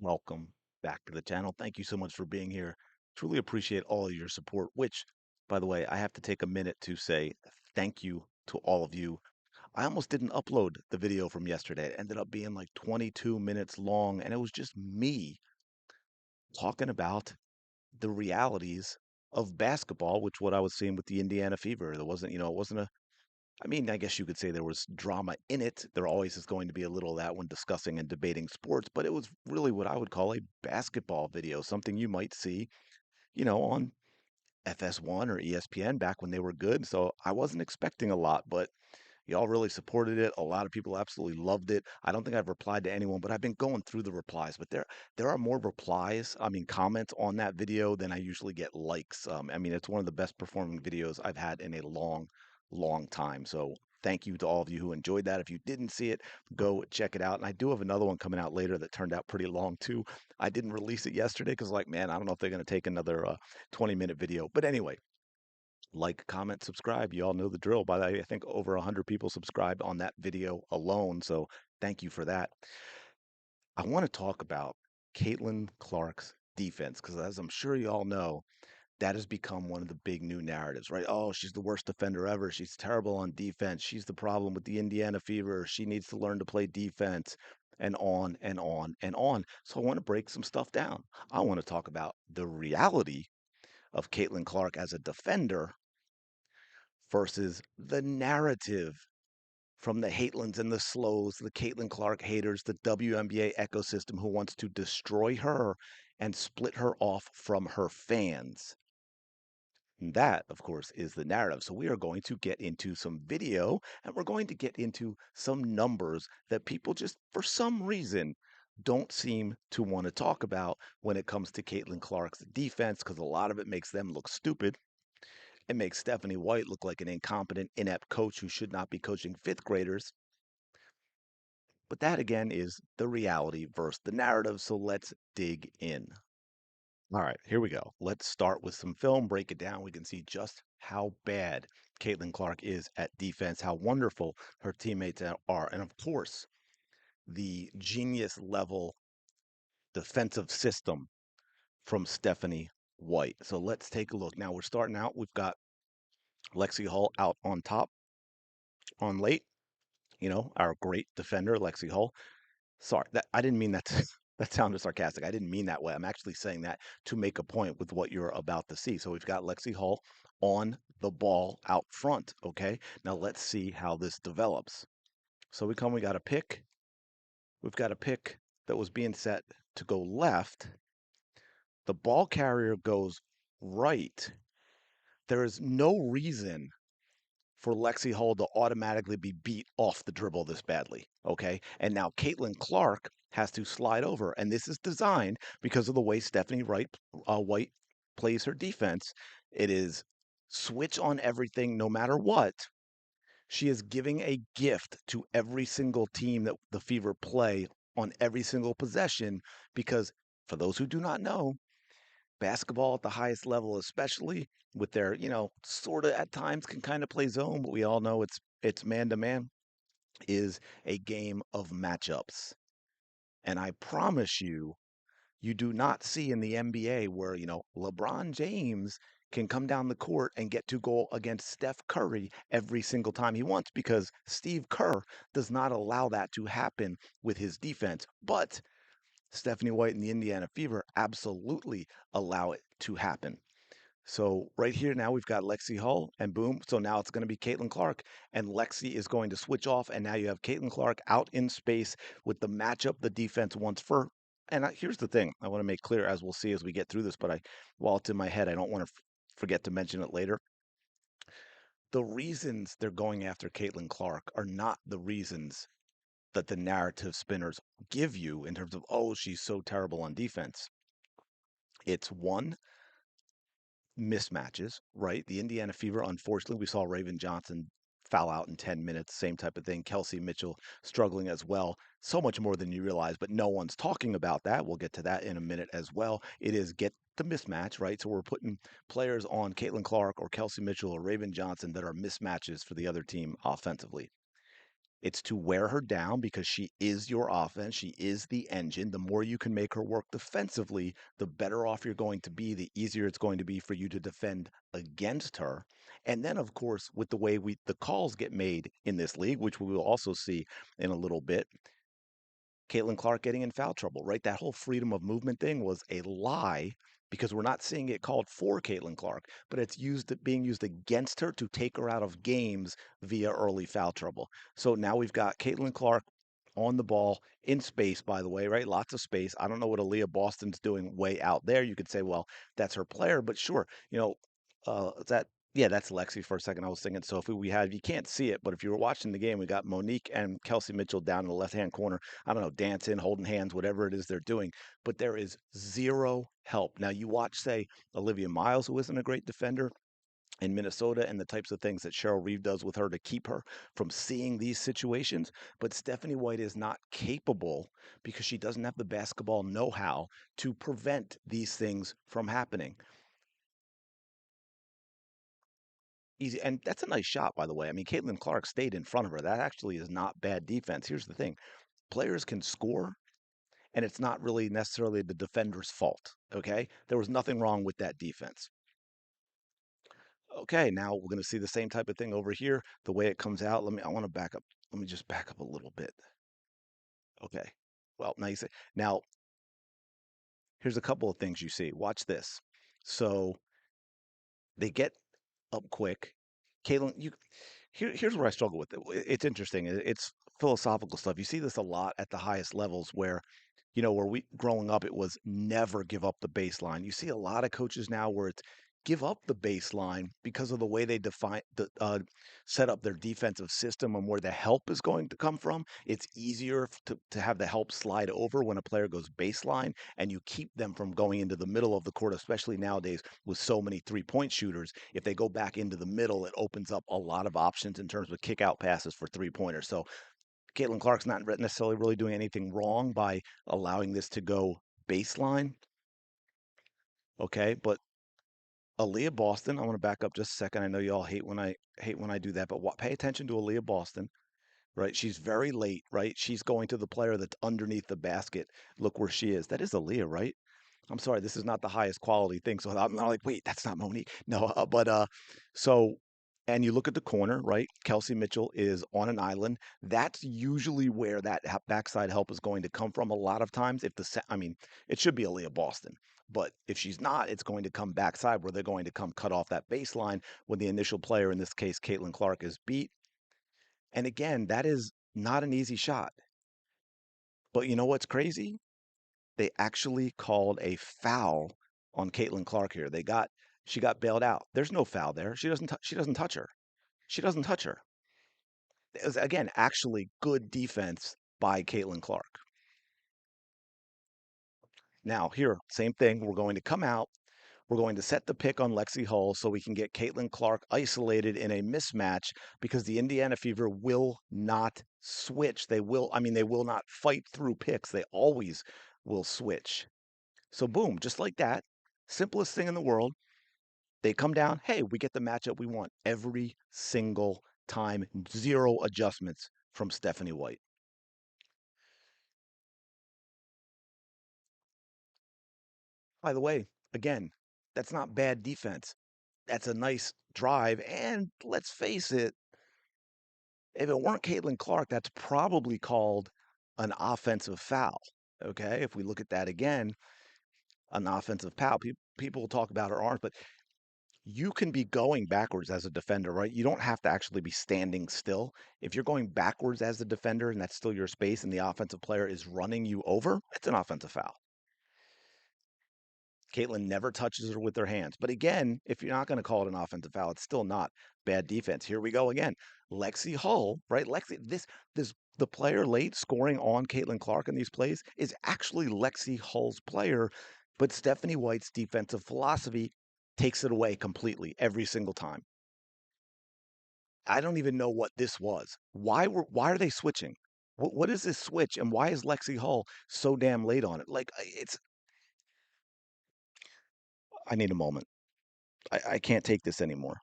Welcome back to the channel. Thank you so much for being here. Truly appreciate all of your support, which, by the way, I have to take a minute to say thank you to all of you. I almost didn't upload the video from yesterday. It ended up being like 22 minutes long, and it was just me talking about the realities of basketball, which what I was seeing with the Indiana Fever. There wasn't, it wasn't a I mean, I guess you could say there was drama in it. There always is going to be a little of that when discussing and debating sports, but it was really what I would call a basketball video, something you might see, on FS1 or ESPN back when they were good. So I wasn't expecting a lot, but y'all really supported it. A lot of people absolutely loved it. I don't think I've replied to anyone, but I've been going through the replies. But there are more replies, comments on that video than I usually get likes. It's one of the best performing videos I've had in a long, long time. So thank you to all of you who enjoyed that. If you didn't see it, go check it out. And I do have another one coming out later that turned out pretty long too. I didn't release it yesterday because, like, man, I don't know if they're going to take another 20-minute video. But anyway, like, comment, subscribe. You all know the drill. By the way, I think over 100 people subscribed on that video alone. So thank you for that. I want to talk about Caitlin Clark's defense because, as I'm sure you all know, that has become one of the big new narratives, right? Oh, she's the worst defender ever. She's terrible on defense. She's the problem with the Indiana Fever. She needs to learn to play defense, and on and on and on. So I want to break some stuff down. I want to talk about the reality of Caitlin Clark as a defender versus the narrative from the Hatelins and the Slows, the Caitlin Clark haters, the WNBA ecosystem who wants to destroy her and split her off from her fans. And that, of course, is the narrative. So we are going to get into some video and we're going to get into some numbers that people just, for some reason, don't seem to want to talk about when it comes to Caitlin Clark's defense, because a lot of it makes them look stupid. It makes Stephanie White look like an incompetent, inept coach who should not be coaching fifth graders. But that again is the reality versus the narrative. So let's dig in. All right, here we go. Let's start with some film, break it down. We can see just how bad Caitlin Clark is at defense, how wonderful her teammates are. And of course, the genius level defensive system from Stephanie White. So let's take a look. Now we're starting out. We've got Lexi Hull out on top on late. Our great defender, Lexi Hull. Sorry, that I didn't mean that that sounded sarcastic. I didn't mean that way. I'm actually saying that to make a point with what you're about to see. So we've got Lexi Hull on the ball out front. Okay. Now let's see how this develops. So we got a pick. We've got a pick that was being set to go left. The ball carrier goes right. There is no reason for Lexi Hull to automatically be beat off the dribble this badly. Okay. And now Caitlin Clark has to slide over. And this is designed because of the way Stephanie White plays her defense. It is switch on everything no matter what. She is giving a gift to every single team that the Fever play on every single possession because, for those who do not know, basketball at the highest level, especially with their, sort of at times can kind of play zone, but we all know it's man to man, is a game of matchups. And I promise you, you do not see in the NBA where, LeBron James can come down the court and get to go against Steph Curry every single time he wants because Steve Kerr does not allow that to happen with his defense. But Stephanie White and the Indiana Fever absolutely allow it to happen. So right here now we've got Lexi Hull and boom. So now it's going to be Caitlin Clark and Lexi is going to switch off. And now you have Caitlin Clark out in space with the matchup the defense wants for. And here's the thing I want to make clear as we'll see as we get through this, but while it's in my head, I don't want to forget to mention it later. The reasons they're going after Caitlin Clark are not the reasons that the narrative spinners give you in terms of, oh, she's so terrible on defense. It's one, mismatches, right? The Indiana Fever, unfortunately, we saw Raven Johnson foul out in 10 minutes, same type of thing. Kelsey Mitchell struggling as well, so much more than you realize, but no one's talking about that. We'll get to that in a minute as well. It is get the mismatch, right? So we're putting players on Caitlin Clark or Kelsey Mitchell or Raven Johnson that are mismatches for the other team offensively. It's to wear her down because she is your offense. She is the engine. The more you can make her work defensively, the better off you're going to be, the easier it's going to be for you to defend against her. And then, of course, with the way the calls get made in this league, which we will also see in a little bit, Caitlin Clark getting in foul trouble, right? That whole freedom of movement thing was a lie because we're not seeing it called for Caitlin Clark, but it's being used against her to take her out of games via early foul trouble. So now we've got Caitlin Clark on the ball in space, by the way, right? Lots of space. I don't know what Aaliyah Boston's doing way out there. You could say, well, that's her player, but sure, that yeah, that's Lexi for a second. I was thinking, so if we had, you can't see it, but if you were watching the game, we got Monique and Kelsey Mitchell down in the left-hand corner. I don't know, dancing, holding hands, whatever it is they're doing, but there is zero help. Now you watch, say, Olivia Miles, who isn't a great defender in Minnesota, and the types of things that Cheryl Reeve does with her to keep her from seeing these situations. But Stephanie White is not capable because she doesn't have the basketball know-how to prevent these things from happening. Easy, and that's a nice shot, by the way. I mean, Caitlin Clark stayed in front of her. That actually is not bad defense. Here's the thing: players can score, and it's not really necessarily the defender's fault. Okay, there was nothing wrong with that defense. Okay, now we're going to see the same type of thing over here. The way it comes out. I want to back up. Let me just back up a little bit. Okay. Well, now you say, now here's a couple of things you see. Watch this. So they get up quick. Caitlin, here's where I struggle with it. It's interesting. It's philosophical stuff. You see this a lot at the highest levels where, where we growing up, it was never give up the baseline. You see a lot of coaches now where it's give up the baseline because of the way they set up their defensive system and where the help is going to come from. It's easier to have the help slide over when a player goes baseline, and you keep them from going into the middle of the court, especially nowadays with so many 3-point shooters. If they go back into the middle, it opens up a lot of options in terms of kick out passes for 3-pointers. So Caitlin Clark's not necessarily really doing anything wrong by allowing this to go baseline. Okay, but Aaliyah Boston, I want to back up just a second. I know you all hate when I do that, but pay attention to Aaliyah Boston, right? She's very late, right? She's going to the player that's underneath the basket. Look where she is. That is Aaliyah, right? I'm sorry, this is not the highest quality thing. So I'm not like, wait, that's not Monique. No, so, and you look at the corner, right? Kelsey Mitchell is on an island. That's usually where that backside help is going to come from. A lot of times, I mean, it should be Aaliyah Boston, but if she's not, it's going to come backside where they're going to come cut off that baseline when the initial player, in this case, Caitlin Clark, is beat. And again, that is not an easy shot. But you know what's crazy? They actually called a foul on Caitlin Clark here. She got bailed out. There's no foul there. She doesn't touch her. She doesn't touch her. It was again actually good defense by Caitlin Clark. Now here, same thing. We're going to come out. We're going to set the pick on Lexi Hull so we can get Caitlin Clark isolated in a mismatch because the Indiana Fever will not switch. They will not fight through picks. They always will switch. So boom, just like that, simplest thing in the world. They come down, hey, we get the matchup we want every single time. Zero adjustments from Stephanie White. By the way, again, that's not bad defense. That's a nice drive. And let's face it, if it weren't Caitlin Clark, that's probably called an offensive foul. Okay. If we look at that again, an offensive foul, people will talk about her arms, but you can be going backwards as a defender, right? You don't have to actually be standing still. If you're going backwards as a defender and that's still your space and the offensive player is running you over, it's an offensive foul. Caitlin never touches her with her hands. But again, if you're not going to call it an offensive foul, it's still not bad defense. Here we go again. Lexi Hull, right? The player late scoring on Caitlin Clark in these plays is actually Lexi Hull's player, but Stephanie White's defensive philosophy takes it away completely every single time. I don't even know what this was. Why are they switching? What is this switch and why is Lexi Hull so damn late on it? Like it's I need a moment. I can't take this anymore.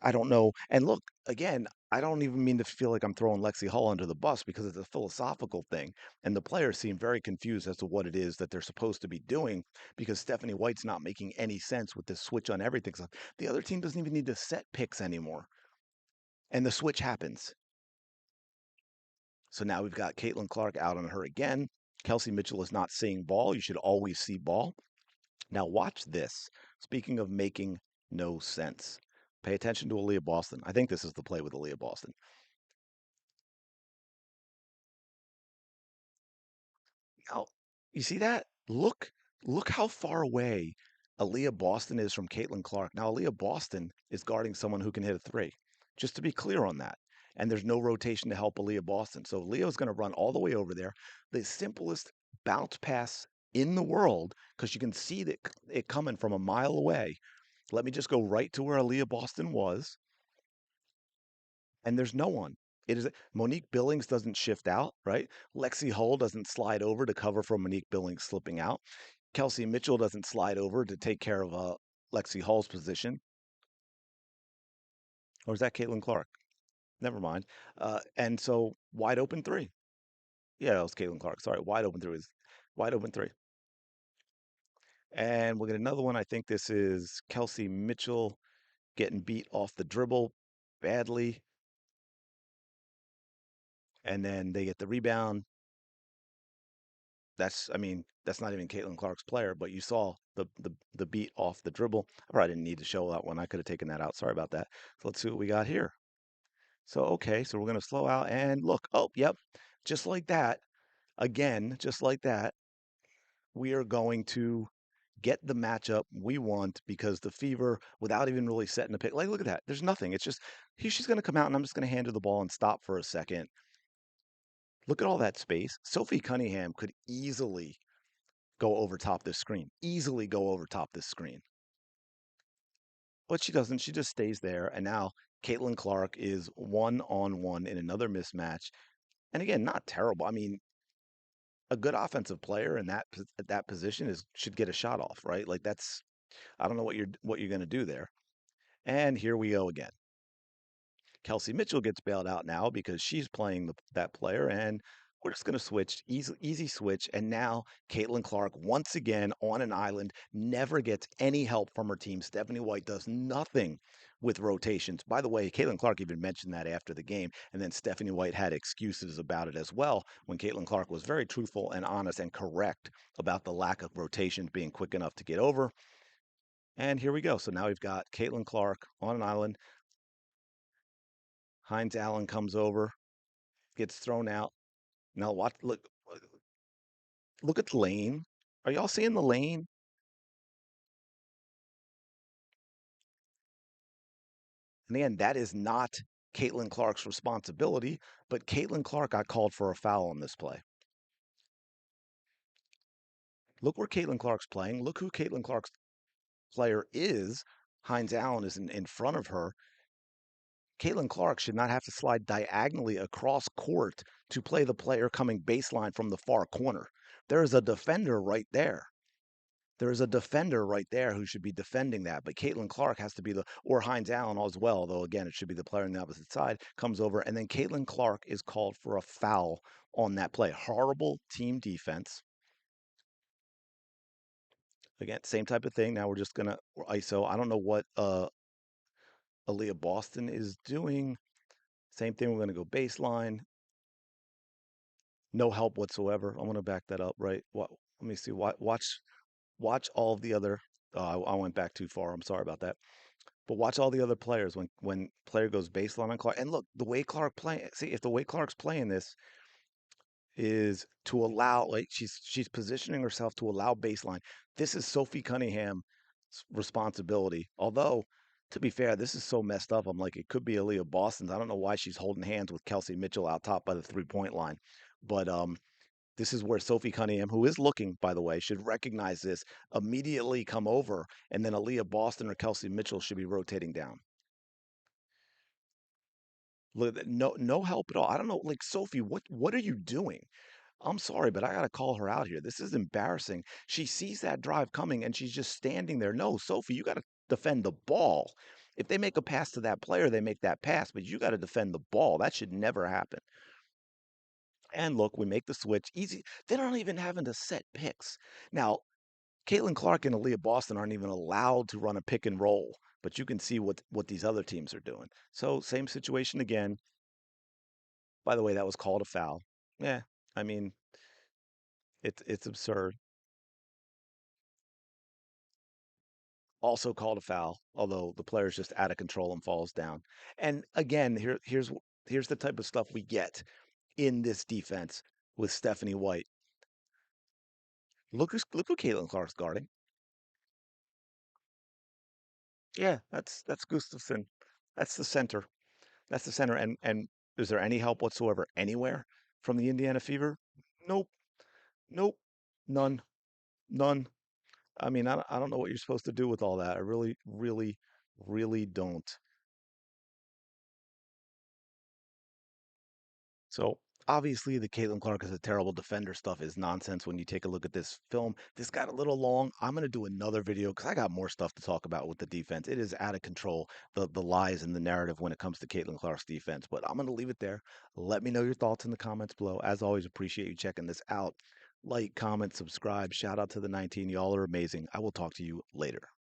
I don't know. And look, again, I don't even mean to feel like I'm throwing Lexi Hall under the bus because it's a philosophical thing. And the players seem very confused as to what it is that they're supposed to be doing because Stephanie White's not making any sense with this switch on everything. So the other team doesn't even need to set picks anymore. And the switch happens. So now we've got Caitlin Clark out on her again. Kelsey Mitchell is not seeing ball. You should always see ball. Now, watch this. Speaking of making no sense, pay attention to Aaliyah Boston. I think this is the play with Aaliyah Boston. Now, you see that? Look how far away Aaliyah Boston is from Caitlin Clark. Now, Aaliyah Boston is guarding someone who can hit a three, just to be clear on that. And there's no rotation to help Aaliyah Boston. So Leo's going to run all the way over there. The simplest bounce pass in the world, because you can see it coming from a mile away. Let me just go right to where Aaliyah Boston was, and there's no one. It is Monique Billings doesn't shift out, right? Lexi Hull doesn't slide over to cover for Monique Billings slipping out. Kelsey Mitchell doesn't slide over to take care of Lexi Hull's position. Or is that Caitlin Clark? Never mind. And so wide open three. Yeah, that was Caitlin Clark. Sorry, wide open three is wide open three. And we'll get another one. I think this is Kelsey Mitchell getting beat off the dribble badly. And then they get the rebound. I mean, that's not even Caitlin Clark's player, but you saw the beat off the dribble. I probably didn't need to show that one. I could have taken that out. Sorry about that. So let's see what we got here. So, okay, so we're going to slow out and look. Oh, yep. Just like that. Again, just like that, we are going to get the matchup we want because the Fever, without even really setting a pick, like, look at that. There's nothing. It's just, she's going to come out and I'm just going to hand her the ball and stop for a second. Look at all that space. Sophie Cunningham could easily go over top this screen, easily go over top this screen. But she doesn't. She just stays there. And now Caitlin Clark is 1-on-1 in another mismatch. And again, not terrible. I mean, a good offensive player in that position is should get a shot off, right? Like that's I don't know what you're going to do there. And here we go again. Kelsey Mitchell gets bailed out now because she's playing that player, and we're just going to switch, easy switch. And now Caitlin Clark, once again on an island, never gets any help from her team. Stephanie White does nothing with rotations. By the way, Caitlin Clark even mentioned that after the game, and then Stephanie White had excuses about it as well when Caitlin Clark was very truthful and honest and correct about the lack of rotations being quick enough to get over. And here we go. So now we've got Caitlin Clark on an island. Hines Allen comes over, gets thrown out. Now watch, look at the lane. Are y'all seeing the lane? And again, that is not Caitlin Clark's responsibility, but Caitlin Clark got called for a foul on this play. Look where Caitlin Clark's playing. Look who Caitlin Clark's player is. Hines Allen is in front of her. Caitlin Clark should not have to slide diagonally across court to play the player coming baseline from the far corner. There is a defender right there. There's a defender right there who should be defending that. But Caitlin Clark has to be or Hines Allen as well, though again, it should be the player on the opposite side, comes over. And then Caitlin Clark is called for a foul on that play. Horrible team defense. Again, same type of thing. Now we're just gonna ISO. I don't know what Aaliyah Boston is doing. Same thing. We're gonna go baseline. No help whatsoever. I'm gonna back that up, right? What let me see. Watch all of the other I went back too far. I'm sorry about that. But watch all the other players when player goes baseline on Clark. And look, the way Clark playing, see if the way Clark's playing this is to allow, like she's positioning herself to allow baseline. This is Sophie Cunningham's responsibility. Although, to be fair, this is so messed up. I'm like, it could be Aaliyah Boston's. I don't know why she's holding hands with Kelsey Mitchell out top by the 3-point line. But this is where Sophie Cunningham, who is looking, by the way, should recognize this, immediately come over, and then Aaliyah Boston or Kelsey Mitchell should be rotating down. No help at all. I don't know, like Sophie, what are you doing? I'm sorry, but I gotta call her out here. This is embarrassing. She sees that drive coming and she's just standing there. No, Sophie, you gotta defend the ball. If they make a pass to that player, they make that pass, but you got to defend the ball. That should never happen. And look, we make the switch easy. They're not even having to set picks. Now, Caitlin Clark and Aaliyah Boston aren't even allowed to run a pick and roll, but you can see what these other teams are doing. So same situation again. By the way, that was called a foul. Yeah, I mean, it's absurd. Also called a foul, although the player's just out of control and falls down. And again, here's the type of stuff we get in this defense with Stephanie White. Look who Caitlin Clark's guarding. Yeah, that's Gustafson. That's the center. That's the center. And is there any help whatsoever anywhere from the Indiana Fever? Nope. Nope. None. None. I mean, I don't know what you're supposed to do with all that. I really, really, really don't. So obviously, the Caitlin Clark is a terrible defender stuff is nonsense when you take a look at this film. This got a little long. I'm gonna do another video because I got more stuff to talk about with the defense. It is out of control, the lies and the narrative when it comes to Caitlin Clark's defense. But I'm gonna leave it there. Let me know your thoughts in the comments below. As always, appreciate you checking this out. Like, comment, subscribe. Shout out to the 19. Y'all are amazing. I will talk to you later.